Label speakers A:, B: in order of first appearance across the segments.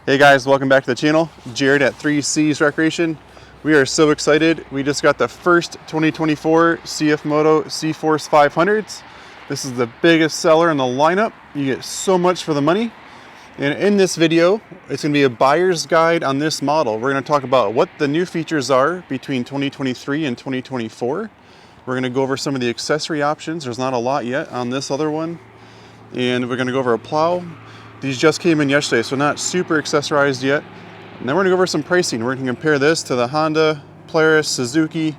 A: Hey guys, welcome back to the channel. Jared at 3C's Recreation. We are so excited. We just got the first 2024 CFMoto CForce 500s. This is the biggest seller in the lineup. You get so much for the money. And in this video, it's going to be a buyer's guide on this model. We're going to talk about what the new features are between 2023 and 2024. We're going to go over some of the accessory options. There's not a lot yet on this other one. And we're going to go over a plow. These just came in yesterday, so not super accessorized yet. And then we're going to go over some pricing. We're going to compare this to the Honda, Polaris, Suzuki,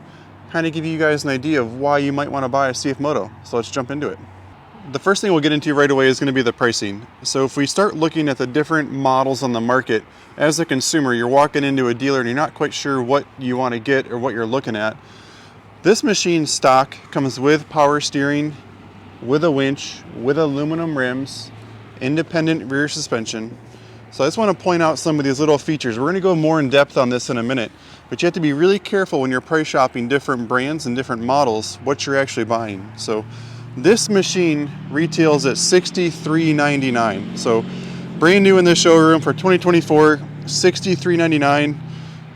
A: kind of give you guys an idea of why you might want to buy a CFMoto. So let's jump into it. The first thing we'll get into right away is going to be the pricing. So if we start looking at the different models on the market, as a consumer, you're walking into a dealer and you're not quite sure what you want to get or what you're looking at. This machine stock comes with power steering, with a winch, with aluminum rims, independent rear suspension. So I just want to point out some of these little features. We're going to go more in depth on this in a minute, but you have to be really careful when you're price shopping different brands and different models, what you're actually buying. So this machine retails at $63.99. So brand new in the showroom for 2024, $63.99.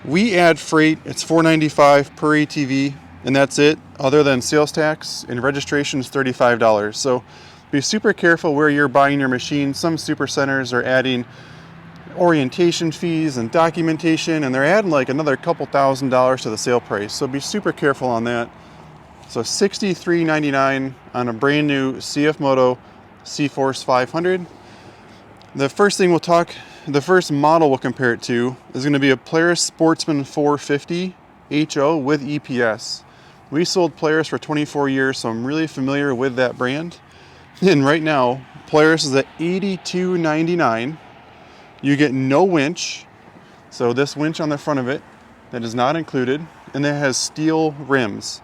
A: We add freight, it's $4.95 per ATV, and that's it, other than sales tax and registration is $35. So be super careful where you're buying your machine. Some super centers are adding orientation fees and documentation, and they're adding like another couple $1,000s to the sale price. So be super careful on that. So $63.99 on a brand new CFMoto CForce 500. The first thing the first model we'll compare it to is going to be a Polaris Sportsman 450 HO with EPS. We sold Polaris for 24 years, so I'm really familiar with that brand. And right now, Polaris is at $82.99. You get no winch. So this winch on the front of it, that is not included. And it has steel rims.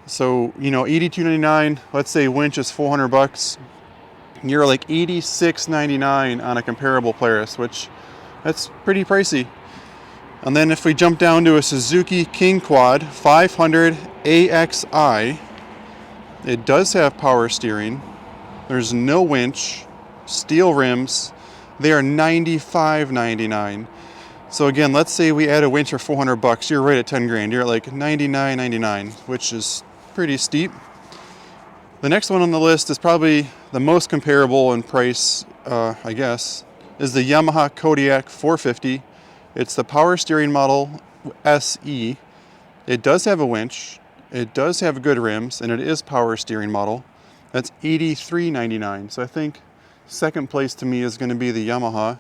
A: So, $82.99, let's say winch is $400. You're like $86.99 on a comparable Polaris, which that's pretty pricey. And then if we jump down to a Suzuki King Quad 500 AXI, it does have power steering. There's no winch, steel rims. They are $95.99. So again, let's say we add a winch for $400. You're right at 10 grand. You're at like $99.99, which is pretty steep. The next one on the list is probably the most comparable in price, I guess, is the Yamaha Kodiak 450. It's the power steering model SE. It does have a winch. It does have good rims, and it is power steering model. That's $83.99. So I think second place to me is going to be the Yamaha.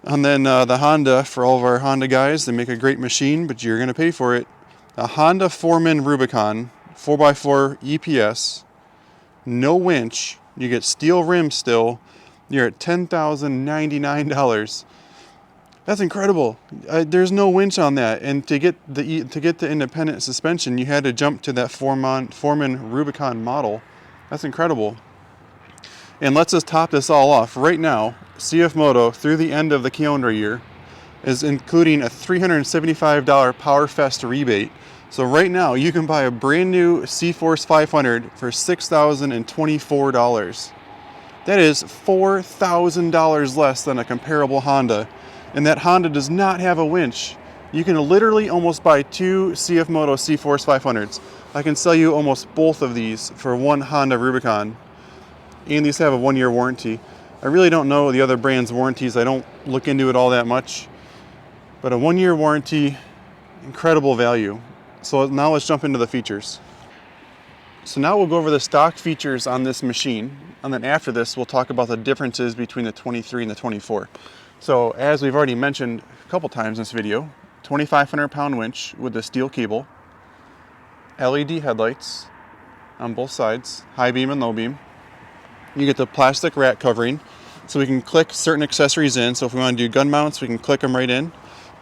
A: And then the Honda, for all of our Honda guys, they make a great machine, but you're going to pay for it. A Honda Foreman Rubicon 4x4 EPS, no winch. You get steel rims still. You're at $10,099. That's incredible. There's no winch on that, and to get the independent suspension, you had to jump to that Foreman Rubicon model. That's incredible. And let's just top this all off. Right now, CFMoto, through the end of the calendar year, is including a $375 PowerFest rebate. So right now, you can buy a brand new CForce 500 for $6,024. That is $4,000 less than a comparable Honda. And that Honda does not have a winch. You can literally almost buy two CFMoto CForce 500s. I can sell you almost both of these for one Honda Rubicon. And these have a 1-year warranty. I really don't know the other brands' warranties. I don't look into it all that much. But a 1-year warranty, incredible value. So now let's jump into the features. So now we'll go over the stock features on this machine. And then after this, we'll talk about the differences between the 23 and the 24. So as we've already mentioned a couple times in this video, 2,500 pound winch with a steel cable, LED headlights on both sides, high beam and low beam. You get the plastic rack covering, so we can click certain accessories in. So if we want to do gun mounts, we can click them right in.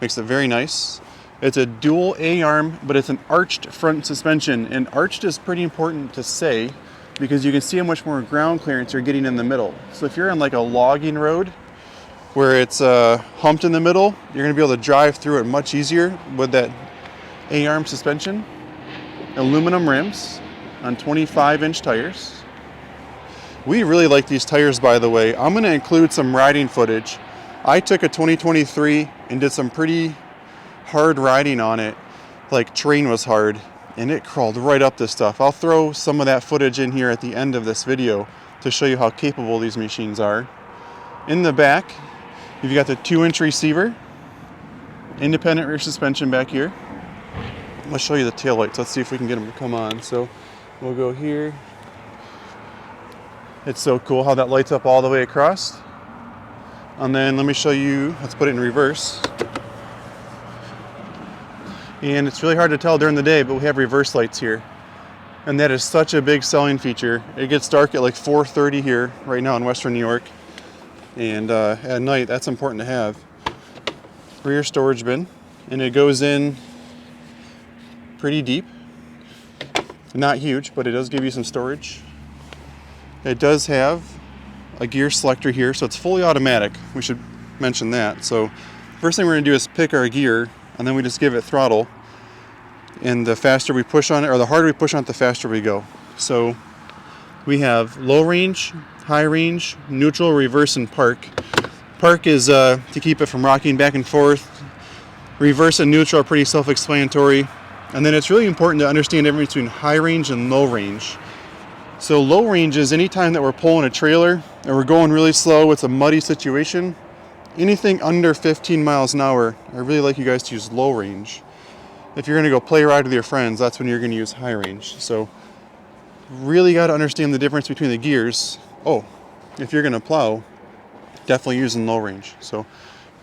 A: Makes it very nice. It's a dual A-arm, but it's an arched front suspension. And arched is pretty important to say because you can see how much more ground clearance you're getting in the middle. So if you're on like a logging road, where it's humped in the middle, you're going to be able to drive through it much easier with that A-arm suspension. Aluminum rims on 25-inch tires. We really like these tires, by the way. I'm going to include some riding footage I took a 2023 and did some pretty hard riding on it, like terrain was hard, and it crawled right up this stuff. I'll throw some of that footage in here at the end of this video to show you how capable these machines are. In the back, you've got the 2-inch receiver, independent rear suspension back here. Let's show you the taillights. Let's see if we can get them to come on. So we'll go here. It's so cool how that lights up all the way across. And then let me show you, let's put it in reverse. And it's really hard to tell during the day, but we have reverse lights here. And that is such a big selling feature. It gets dark at like 4:30 here right now in Western New York. And at night, that's important to have. Rear storage bin, and it goes in pretty deep. Not huge, but it does give you some storage. It does have a gear selector here, so it's fully automatic. We should mention that. So first thing we're gonna do is pick our gear, and then we just give it throttle. And the faster we push on it, or the harder we push on it, the faster we go. So we have low range, high range, neutral, reverse, and park. Park is to keep it from rocking back and forth. Reverse and neutral are pretty self-explanatory. And then it's really important to understand the difference between high range and low range. So low range is anytime that we're pulling a trailer and we're going really slow, it's a muddy situation. Anything under 15 miles an hour, I really like you guys to use low range. If you're gonna go play a ride with your friends, that's when you're gonna use high range. So really gotta understand the difference between the gears. Oh, if you're gonna plow, definitely using low range. So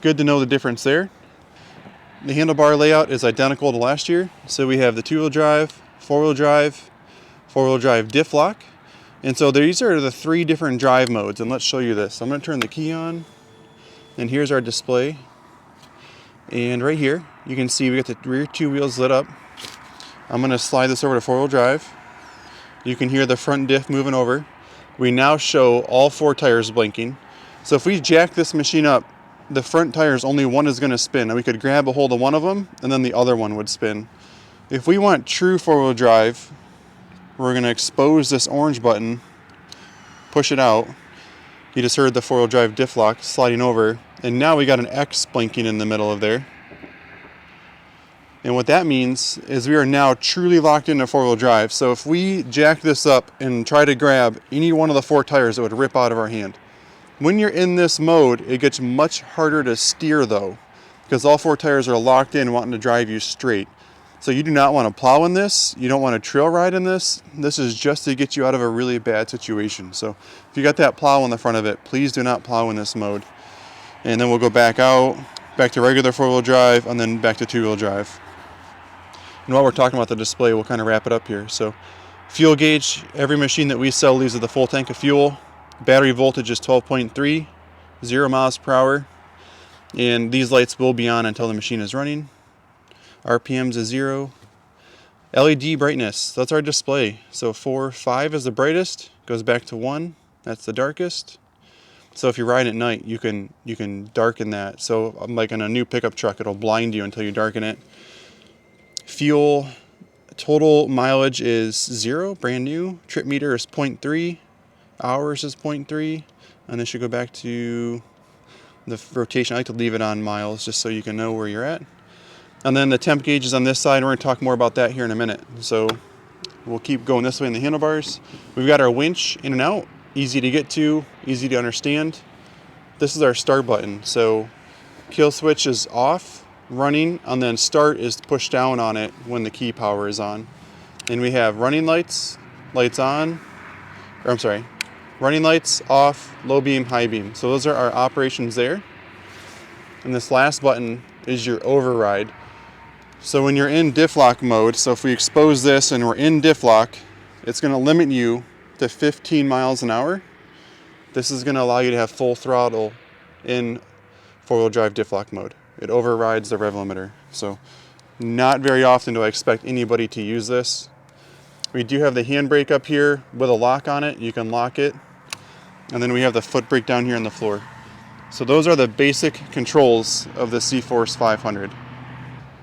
A: good to know the difference there. The handlebar layout is identical to last year. So we have the 2-wheel drive, 4-wheel drive diff lock. And so these are the 3 different drive modes. And let's show you this. I'm gonna turn the key on, and here's our display. And right here, you can see we got the rear 2 wheels lit up. I'm gonna slide this over to 4-wheel drive. You can hear the front diff moving over. We now show all 4 tires blinking. So if we jack this machine up, the front tires, only one is gonna spin. And we could grab a hold of one of them, and then the other one would spin. If we want true 4-wheel drive, we're gonna expose this orange button, push it out. You just heard the 4-wheel drive diff lock sliding over, and now we got an X blinking in the middle of there. And what that means is we are now truly locked into 4-wheel drive. So if we jack this up and try to grab any one of the 4 tires, it would rip out of our hand. When you're in this mode, it gets much harder to steer though, because all 4 tires are locked in wanting to drive you straight. So you do not want to plow in this, you don't want to trail ride in this. This is just to get you out of a really bad situation. So if you got that plow on the front of it, please do not plow in this mode. And then we'll go back out, back to regular 4-wheel drive, and then back to 2-wheel drive. And while we're talking about the display, we'll kind of wrap it up here. So fuel gauge, every machine that we sell leaves with a full tank of fuel. Battery voltage is 12.3, 0 miles per hour. And these lights will be on until the machine is running. RPMs is 0. LED brightness, that's our display. So 4, 5 is the brightest, goes back to 1, that's the darkest. So if you're riding at night, you can darken that. So like in a new pickup truck, it'll blind you until you darken it. Fuel, total mileage is 0, brand new. Trip meter is 0.3, hours is 0.3, and this should go back to the rotation. I like to leave it on miles just so you can know where you're at. And then the temp gauge is on this side, and we're going to talk more about that here in a minute. So we'll keep going this way in the handlebars. We've got our winch in and out, easy to get to, easy to understand. This is our start button. So kill switch is off, running, and then start is push down on it when the key power is on. And we have running lights, lights on, or I'm sorry, running lights off, low beam, high beam. So those are our operations there. And this last button is your override. So when you're in diff lock mode, so if we expose this and we're in diff lock, it's going to limit you to 15 miles an hour. This is going to allow you to have full throttle in 4-wheel drive diff lock mode. It overrides the rev limiter. So not very often do I expect anybody to use this. We do have the handbrake up here with a lock on it. You can lock it. And then we have the foot brake down here on the floor. So those are the basic controls of the CForce 500.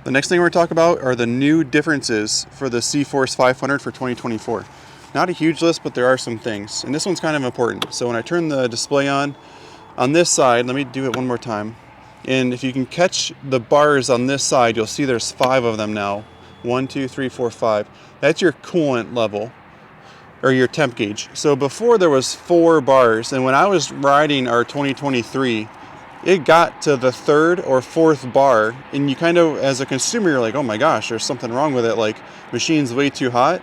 A: The next thing we're going to talk about are the new differences for the CForce 500 for 2024. Not a huge list, but there are some things. And this one's kind of important. So when I turn the display on, On this side, let me do it one more time. And if you can catch the bars on this side, you'll see there's 5 of them now. 1, 2, 3, 4, 5. That's your coolant level, or your temp gauge. So before there was 4 bars, and when I was riding our 2023, it got to the 3rd or 4th bar, and you kind of, as a consumer, you're like, oh my gosh, there's something wrong with it, like machine's way too hot.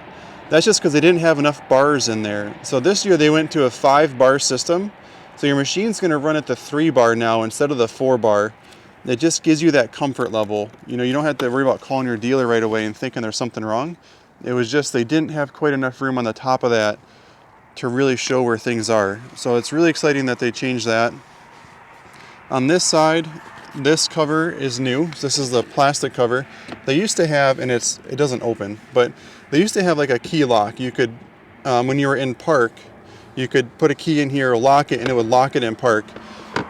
A: That's just because they didn't have enough bars in there. So this year they went to a 5-bar system. So your machine's going to run at the 3 bar now instead of the 4 bar. It just gives you that comfort level. You know, you don't have to worry about calling your dealer right away and thinking there's something wrong. It was just they didn't have quite enough room on the top of that to really show where things are. So it's really exciting that they changed that. On this side, this cover is new. This is the plastic cover. They used to have, and it doesn't open, but they used to have like a key lock. You could, when you were in park, you could put a key in here, lock it, and it would lock it in park.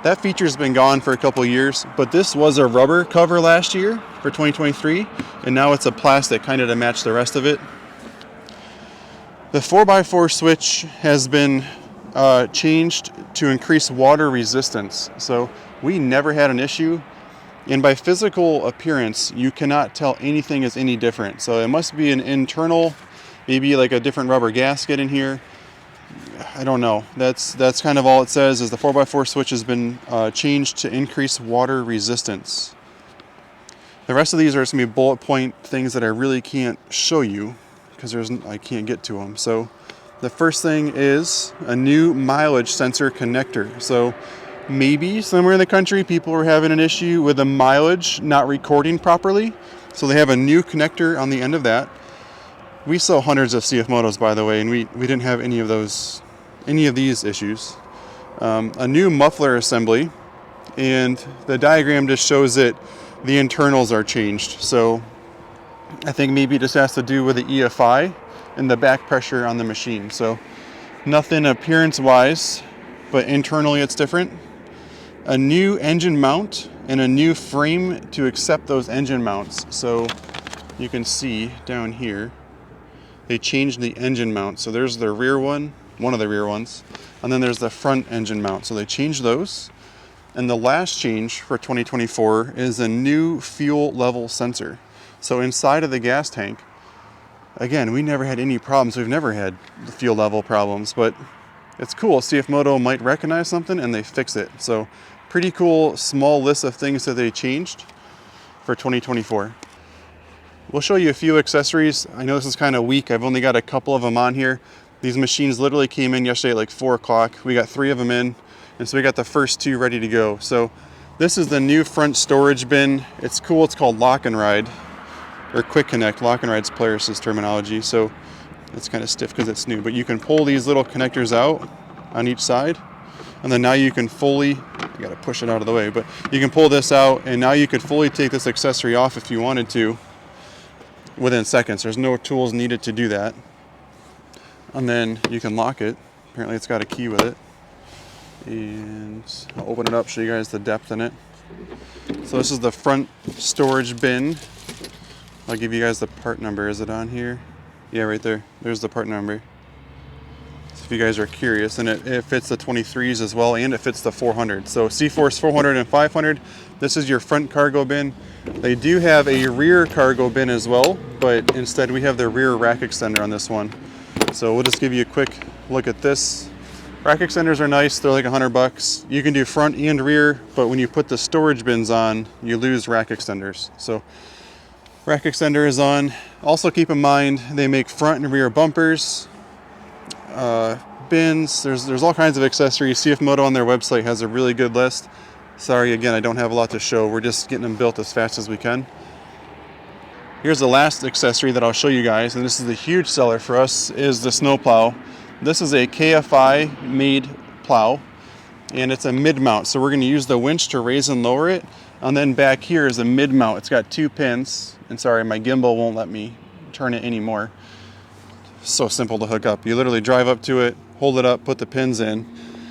A: That feature's been gone for a couple years, but this was a rubber cover last year for 2023, and now it's a plastic kind of to match the rest of it. The 4x4 switch has been changed to increase water resistance. So we never had an issue, and by physical appearance, you cannot tell anything is any different. So it must be an internal, maybe like a different rubber gasket in here. I don't know. That's kind of all it says, is the 4x4 switch has been changed to increase water resistance. The rest of these are just going to be bullet point things that I really can't show you because I can't get to them. So the first thing is a new mileage sensor connector. So maybe somewhere in the country people are having an issue with the mileage not recording properly. So they have a new connector on the end of that. We sell hundreds of CFMotos, by the way, and we didn't have any of these issues. A new muffler assembly, and the diagram just shows that the internals are changed. So I think maybe it just has to do with the EFI and the back pressure on the machine. So nothing appearance-wise, but internally it's different. A new engine mount and a new frame to accept those engine mounts. So you can see down here, they changed the engine mount. So there's the rear one of the rear ones, and then there's the front engine mount. So they changed those. And the last change for 2024 is a new fuel level sensor. So inside of the gas tank, again, we never had any problems. We've never had fuel level problems, but it's cool. CFMoto might recognize something and they fix it. So pretty cool small list of things that they changed for 2024. We'll show you a few accessories. I know this is kind of weak. I've only got a couple of them on here. These machines literally came in yesterday at like 4 o'clock. We got 3 of them in, and so we got the first 2 ready to go. So this is the new front storage bin. It's cool. It's called Lock and Ride, or Quick Connect. Lock and Ride's Polaris' terminology. So it's kind of stiff because it's new, but you can pull these little connectors out on each side, and then now you can fully, you got to push it out of the way, but you can pull this out, and now you could fully take this accessory off if you wanted to within seconds. There's no tools needed to do that. And then you can lock it. Apparently it's got a key with it. And I'll open it up, show you guys the depth in it. So this is the front storage bin. I'll give you guys the part number. Is it on here? Yeah, right there. There's the part number. So if you guys are curious, and it fits the 23s as well, and it fits the 400. So CForce 400 and 500. This is your front cargo bin. They do have a rear cargo bin as well, but instead we have the rear rack extender on this one. So we'll just give you a quick look at this. Rack extenders are nice. They're like $100. You can do front and rear, but when you put the storage bins on, you lose rack extenders. So rack extender is on. Also keep in mind, they make front and rear bumpers, bins. There's all kinds of accessories. CFMoto on their website has a really good list. Sorry, again, I don't have a lot to show. We're just getting them built as fast as we can. Here's the last accessory that I'll show you guys, and this is the huge seller for us, is the snow plow. This is a KFI made plow, and it's a mid mount. So we're going to use the winch to raise and lower it. And then back here is a mid mount. It's got 2 pins, and sorry, my gimbal won't let me turn it anymore. So simple to hook up. You literally drive up to it, hold it up, put the pins in.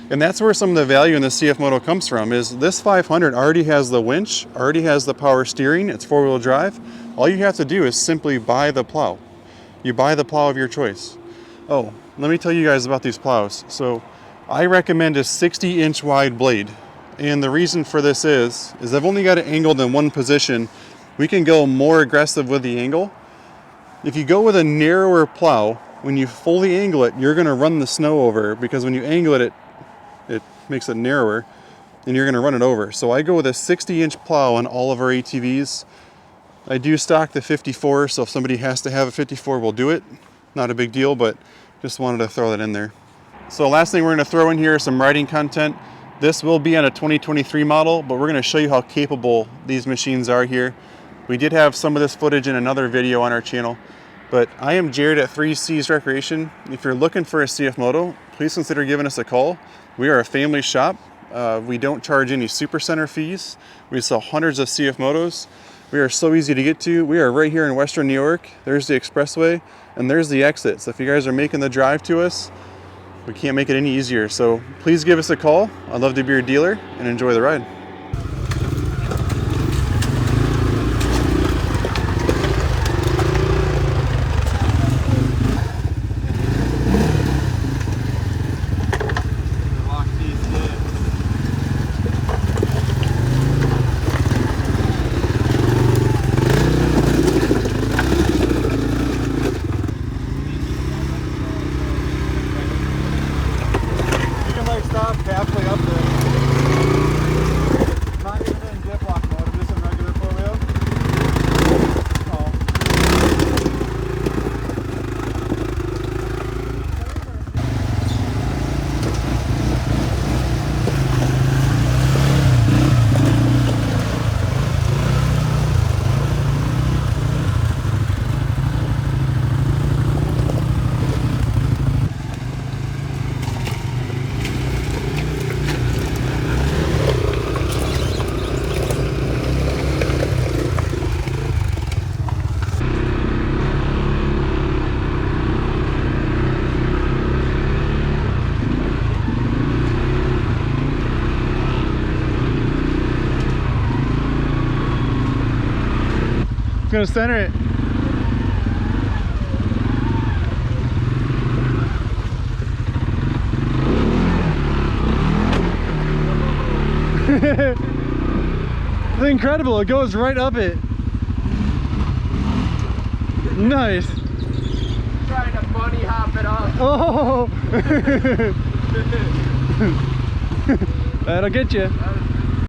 A: And that's where some of the value in the CFMoto comes from, is this 500 already has the winch, already has the power steering, it's 4-wheel drive. All you have to do is simply buy the plow. You buy the plow of your choice. Oh, let me tell you guys about these plows. So I recommend a 60-inch wide blade. And the reason for this is I've only got it angled in one position. We can go more aggressive with the angle. If you go with a narrower plow, when you fully angle it, you're gonna run the snow over, because when you angle it, it makes it narrower and you're gonna run it over. So I go with a 60-inch plow on all of our ATVs. I do stock the 54, so if somebody has to have a 54, we'll do it. Not a big deal, but just wanted to throw that in there. So last thing we're gonna throw in here is some riding content. This will be on a 2023 model, but we're gonna show you how capable these machines are here. We did have some of this footage in another video on our channel, but I am Jared at 3C's Recreation. If you're looking for a CFMoto, please consider giving us a call. We are a family shop. We don't charge any supercenter fees. We sell hundreds of CFMotos. We are so easy to get to. We are right here in Western New York. There's the expressway and there's the exit. So if you guys are making the drive to us, we can't make it any easier. So please give us a call. I'd love to be your dealer, and enjoy the ride. Stop halfway up there. Not even in dip lock mode, just in regular four wheel. Oh. Gonna center it. It's incredible, it goes right up it. Nice.
B: Trying to bunny hop it off.
A: Oh! That'll get you.